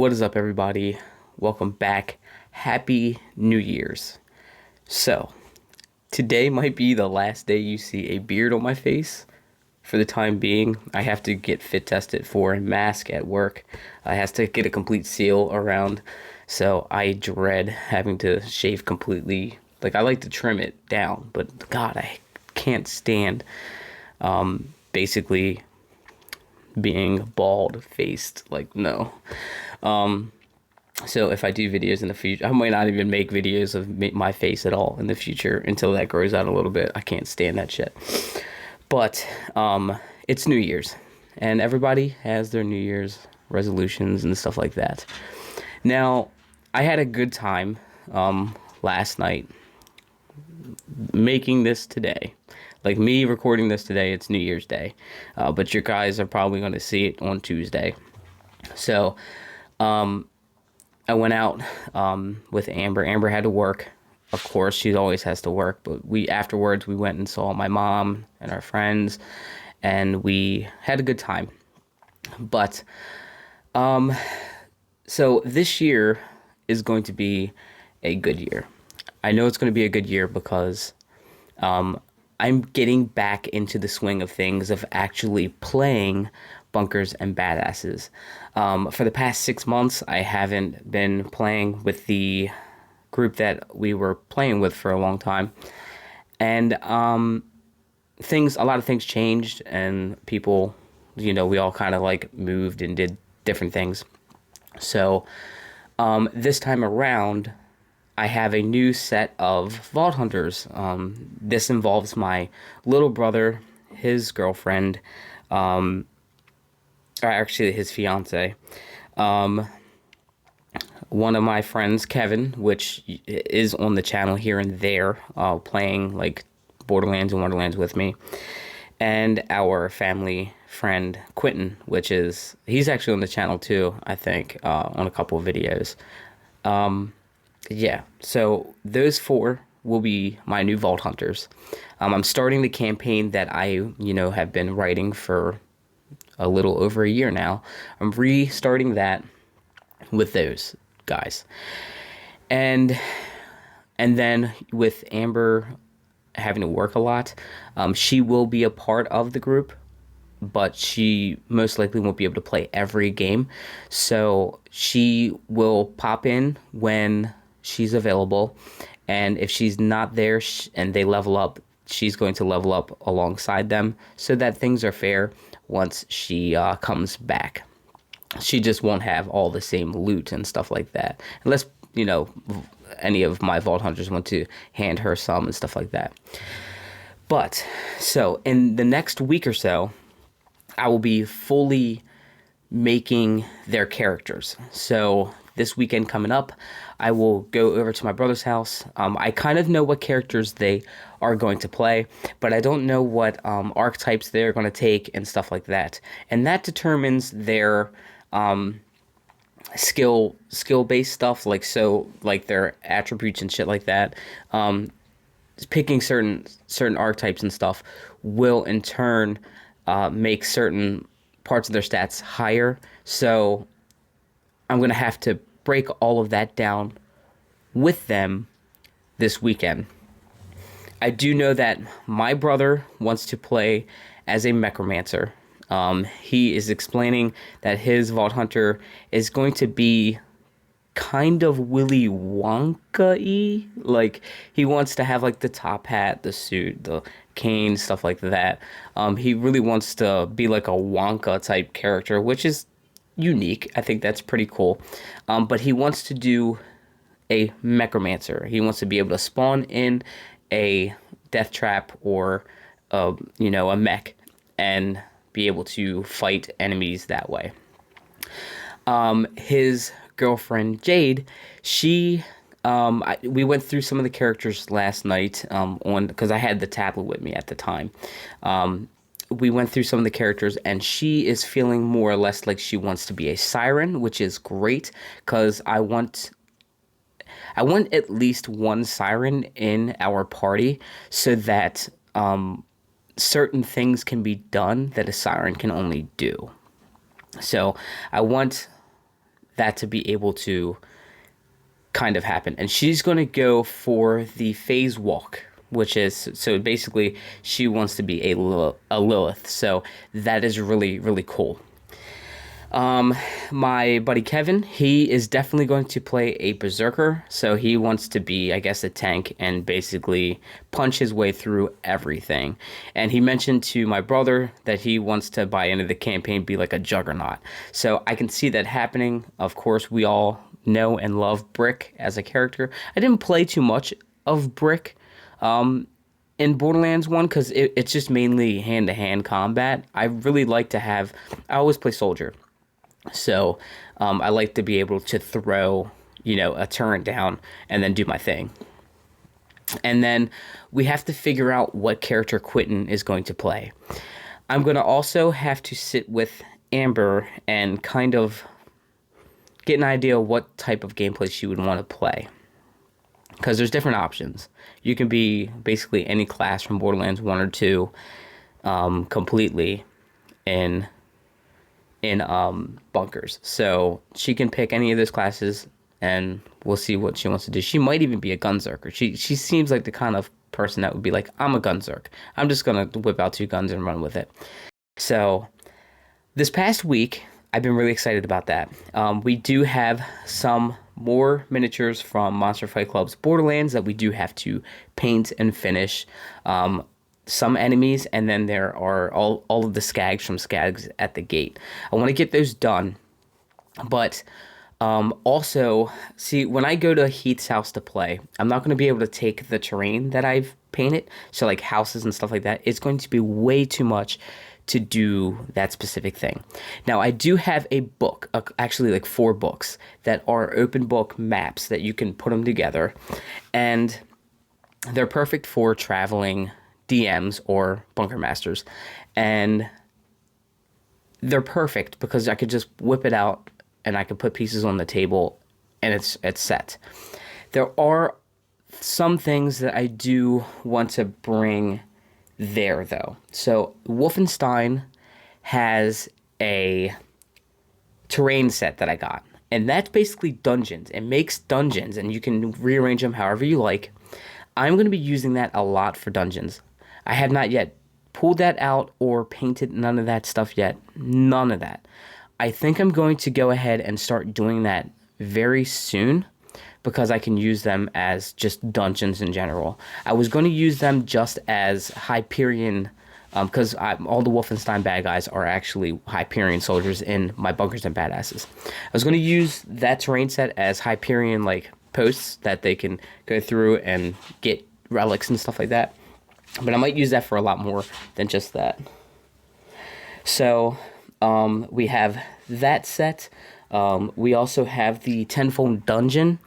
What is up, everybody? Welcome back. Happy New Year's. So, today might be the last day you see a beard on my face. For the time being, I have to get fit tested for a mask at work. I have to get a complete seal around, so I dread having to shave completely. Like, I like to trim it down, but God, I can't stand basically being bald-faced. Like, no. So if I do videos in the future, I might not even make videos of my face at all in the future until that grows out a little bit. I can't stand that shit. But it's New Year's, and everybody has their New Year's resolutions and stuff like that. Now, I had a good time last night making this today. Like, me recording this today, it's New Year's Day. But you guys are probably going to see it on Tuesday. So, I went out with Amber. Amber had to work. Of course, she always has to work. But afterwards, we went and saw my mom and our friends, and we had a good time. But, so this year is going to be a good year. I know it's going to be a good year because I'm getting back into the swing of things of actually playing Bunkers and Badasses. For the past 6 months, I haven't been playing with the group that we were playing with for a long time. And a lot of things changed, and people, we all kind of like moved and did different things. So this time around, I have a new set of Vault Hunters. This involves my little brother, his girlfriend, or actually his fiance, one of my friends, Kevin, which is on the channel here and there, playing like Borderlands and Wonderlands with me, and our family friend Quentin, he's actually on the channel too, I think, on a couple of videos. Yeah, so those four will be my new Vault Hunters. I'm starting the campaign that I, have been writing for a little over a year now. I'm restarting that with those guys. And then with Amber having to work a lot, she will be a part of the group, but she most likely won't be able to play every game. So she will pop in when she's available, and if she's not there and they level up, she's going to level up alongside them so that things are fair once she comes back. She just won't have all the same loot and stuff like that, unless any of my Vault Hunters want to hand her some and stuff like that. But so in the next week or so, I will be fully making their characters. So this weekend coming up, I will go over to my brother's house. I kind of know what characters they are going to play, but I don't know what archetypes they're going to take and stuff like that. And that determines their skill-based stuff, like their attributes and shit like that. Picking certain archetypes and stuff will in turn make certain parts of their stats higher. So I'm going to have to break all of that down with them this weekend. I do know that my brother wants to play as a Necromancer. He is explaining that his Vault Hunter is going to be kind of Willy Wonka-y. Like, he wants to have like the top hat, the suit, the cane, stuff like that. He really wants to be like a Wonka type character, which is unique. I think that's pretty cool. But he wants to do a Necromancer. He wants to be able to spawn in a death trap or a mech and be able to fight enemies that way. His girlfriend Jade, we went through some of the characters last night because I had the tablet with me at the time. We went through some of the characters, and she is feeling more or less like she wants to be a siren, which is great because I want at least one siren in our party so that certain things can be done that a siren can only do. So I want that to be able to kind of happen. And she's going to go for the phase walk, which is, so basically she wants to be a Lilith. So that is really, really cool. My buddy Kevin, he is definitely going to play a berserker. So he wants to be, I guess, a tank and basically punch his way through everything. And he mentioned to my brother that he wants to, by end of the campaign, be like a juggernaut. So I can see that happening. Of course, we all know and love Brick as a character. I didn't play too much of Brick in Borderlands 1 because it's just mainly hand-to-hand combat. I really like to have, I always play soldier. So I like to be able to throw, you know, a turret down and then do my thing. And then we have to figure out what character Quentin is going to play. I'm going to also have to sit with Amber and kind of get an idea of what type of gameplay she would want to play. Because there's different options. You can be basically any class from Borderlands 1 or 2 completely in bunkers. So she can pick any of those classes and we'll see what she wants to do. She might even be a gunzerker. She seems like the kind of person that would be like, I'm a gunzerk. I'm just going to whip out 2 guns and run with it. So this past week, I've been really excited about that. We do have some more miniatures from Monster Fight Club's Borderlands that we do have to paint and finish. Some enemies, and then there are all of the skags from Skags at the Gate. I want to get those done, but also, see, when I go to Heath's house to play, I'm not going to be able to take the terrain that I've painted, so like houses and stuff like that. It's going to be way too much to do that specific thing. Now, I do have a book, actually like 4 books, that are open book maps that you can put them together, and they're perfect for traveling DMs or bunker masters, and they're perfect because I could just whip it out and I could put pieces on the table and it's set. There are some things that I do want to bring there though. So Wolfenstein has a terrain set that I got, and that's basically dungeons. It makes dungeons and you can rearrange them however you like. I'm going to be using that a lot for dungeons. I have not yet pulled that out or painted none of that stuff yet. None of that. I think I'm going to go ahead and start doing that very soon because I can use them as just dungeons in general. I was going to use them just as Hyperion, because all the Wolfenstein bad guys are actually Hyperion soldiers in my Bunkers and Badasses. I was going to use that terrain set as Hyperion like posts that they can go through and get relics and stuff like that. But I might use that for a lot more than just that. So we have that set. We also have the Tenfold Dungeon.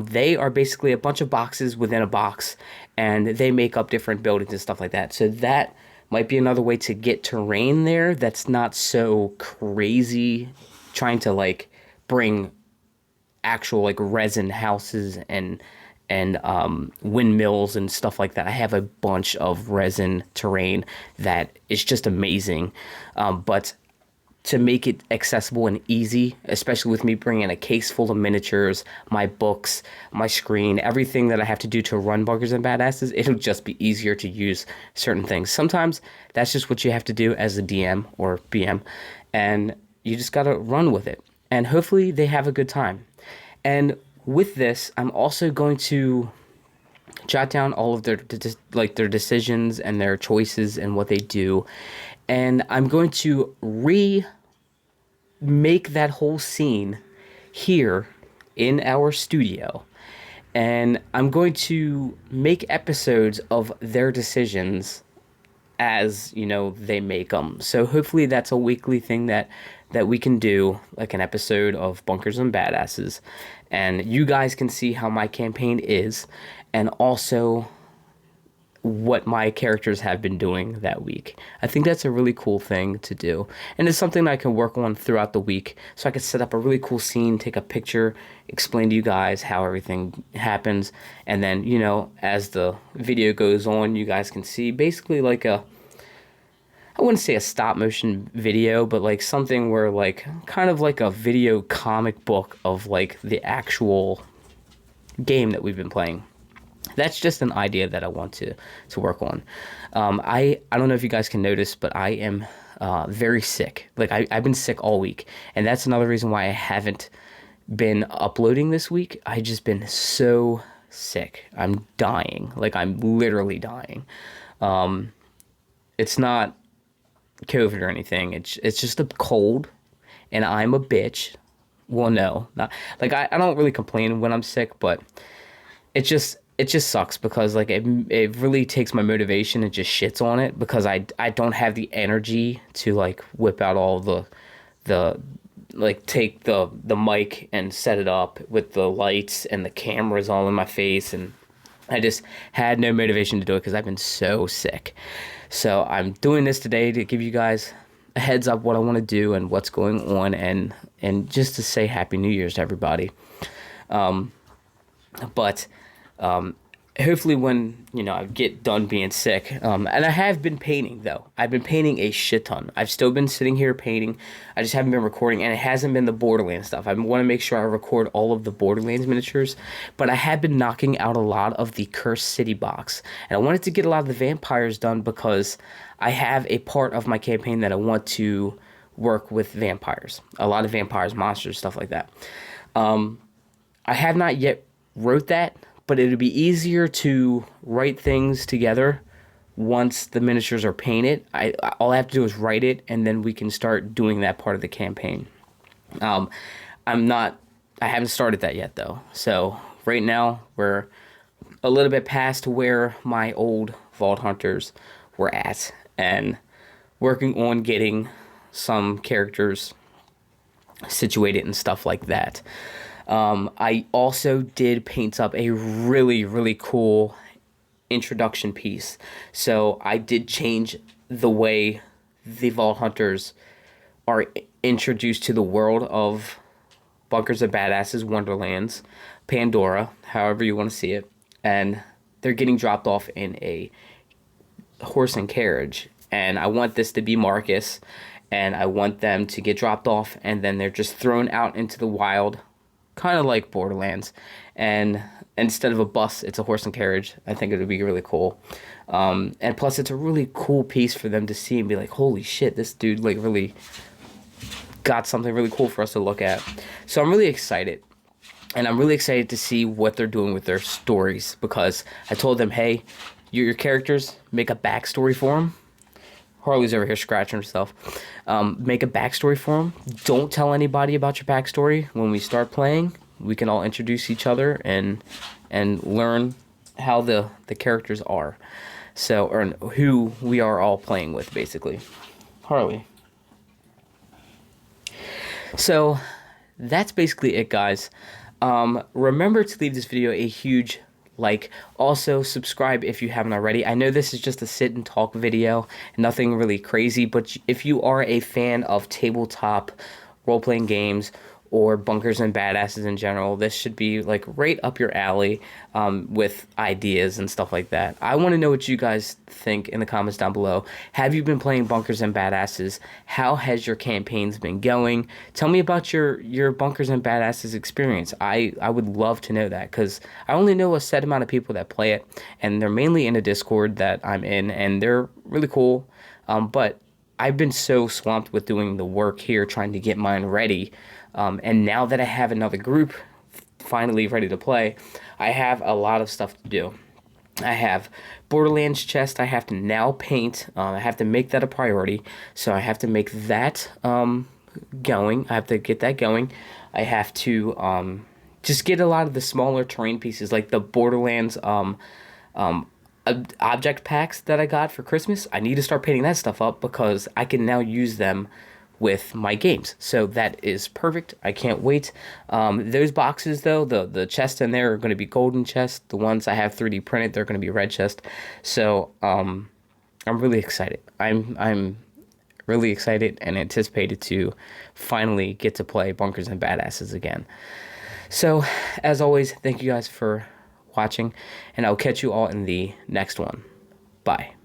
They are basically a bunch of boxes within a box, and they make up different buildings and stuff like that. So that might be another way to get terrain there that's not so crazy, trying to like bring actual like resin houses and windmills and stuff like that. I have a bunch of resin terrain that is just amazing. But to make it accessible and easy, especially with me bringing a case full of miniatures, my books, my screen, everything that I have to do to run Bunkers and Badasses, it'll just be easier to use certain things. Sometimes that's just what you have to do as a DM or BM, and you just gotta run with it. And hopefully they have a good time. And with this, I'm also going to jot down all of their decisions and their choices and what they do, and I'm going to remake that whole scene here in our studio, and I'm going to make episodes of their decisions as, you know, they make them. So hopefully that's a weekly thing that we can do, like an episode of Bunkers and Badasses, and you guys can see how my campaign is, and also what my characters have been doing that week. I think that's a really cool thing to do, and it's something I can work on throughout the week, so I can set up a really cool scene, take a picture, explain to you guys how everything happens, and then, you know, as the video goes on, you guys can see basically like a I wouldn't say a stop motion video, but like something where like kind of like a video comic book of like the actual game that we've been playing. That's just an idea that I want to work on. I don't know if you guys can notice, but I am very sick. Like I've been sick all week, and that's another reason why I haven't been uploading this week. I just been so sick. I'm dying. Like I'm literally dying. It's not COVID or anything. It's just a cold, and I'm a bitch. Well, no, not like I don't really complain when I'm sick, but it just sucks because like it really takes my motivation and just shits on it because I don't have the energy to like whip out all the like take the mic and set it up with the lights and the cameras all in my face, and I just had no motivation to do it because I've been so sick. So I'm doing this today to give you guys a heads up what I want to do and what's going on, and just to say Happy New Year's to everybody. Hopefully when, you know, I get done being sick, and I have been painting though. I've been painting a shit ton. I've still been sitting here painting. I just haven't been recording, and it hasn't been the Borderlands stuff. I want to make sure I record all of the Borderlands miniatures, but I have been knocking out a lot of the Cursed City box, and I wanted to get a lot of the vampires done because I have a part of my campaign that I want to work with vampires. A lot of vampires, monsters, stuff like that. I have not yet wrote that, but it would be easier to write things together once the miniatures are painted. All I have to do is write it, and then we can start doing that part of the campaign. I haven't started that yet, though. So right now, we're a little bit past where my old Vault Hunters were at, and working on getting some characters situated and stuff like that. I also did paint up a really, really cool introduction piece. So I did change the way the Vault Hunters are introduced to the world of Bunkers and Badasses, Wonderlands, Pandora, however you want to see it. And they're getting dropped off in a horse and carriage. And I want this to be Marcus, and I want them to get dropped off, and then they're just thrown out into the wild, kind of like Borderlands, and instead of a bus, it's a horse and carriage. I think it would be really cool, and plus it's a really cool piece for them to see and be like, holy shit, this dude like really got something really cool for us to look at. So I'm really excited, and I'm really excited to see what they're doing with their stories, because I told them, hey, your characters, make a backstory for them. Harley's over here scratching herself. Make a backstory for them. Don't tell anybody about your backstory. When we start playing, we can all introduce each other and learn how the characters are. So, or who we are all playing with, basically. Harley. So, that's basically it, guys. Remember to leave this video a huge like. Also subscribe if you haven't already. I know this is just a sit and talk video, nothing really crazy, but if you are a fan of tabletop role-playing games or Bunkers and Badasses in general, this should be like right up your alley, with ideas and stuff like that. I want to know what you guys think in the comments down below. Have you been playing Bunkers and Badasses? How has your campaigns been going? Tell me about your Bunkers and Badasses experience. I would love to know that, because I only know a set amount of people that play it, and they're mainly in a Discord that I'm in, and they're really cool, but I've been so swamped with doing the work here, trying to get mine ready. And now that I have another group finally ready to play, I have a lot of stuff to do. I have Borderlands chest I have to now paint. I have to make that a priority. So I have to make that going. I have to get that going. I have to just get a lot of the smaller terrain pieces, like the Borderlands object packs that I got for Christmas. I need to start painting that stuff up because I can now use them with my games. So that is perfect. I can't wait. Those boxes though, the chests in there are going to be golden chests. The ones I have 3D printed, they're going to be red chest. So I'm really excited. I'm really excited and anticipated to finally get to play Bunkers and Badasses again. So as always, thank you guys for watching, and I'll catch you all in the next one. Bye.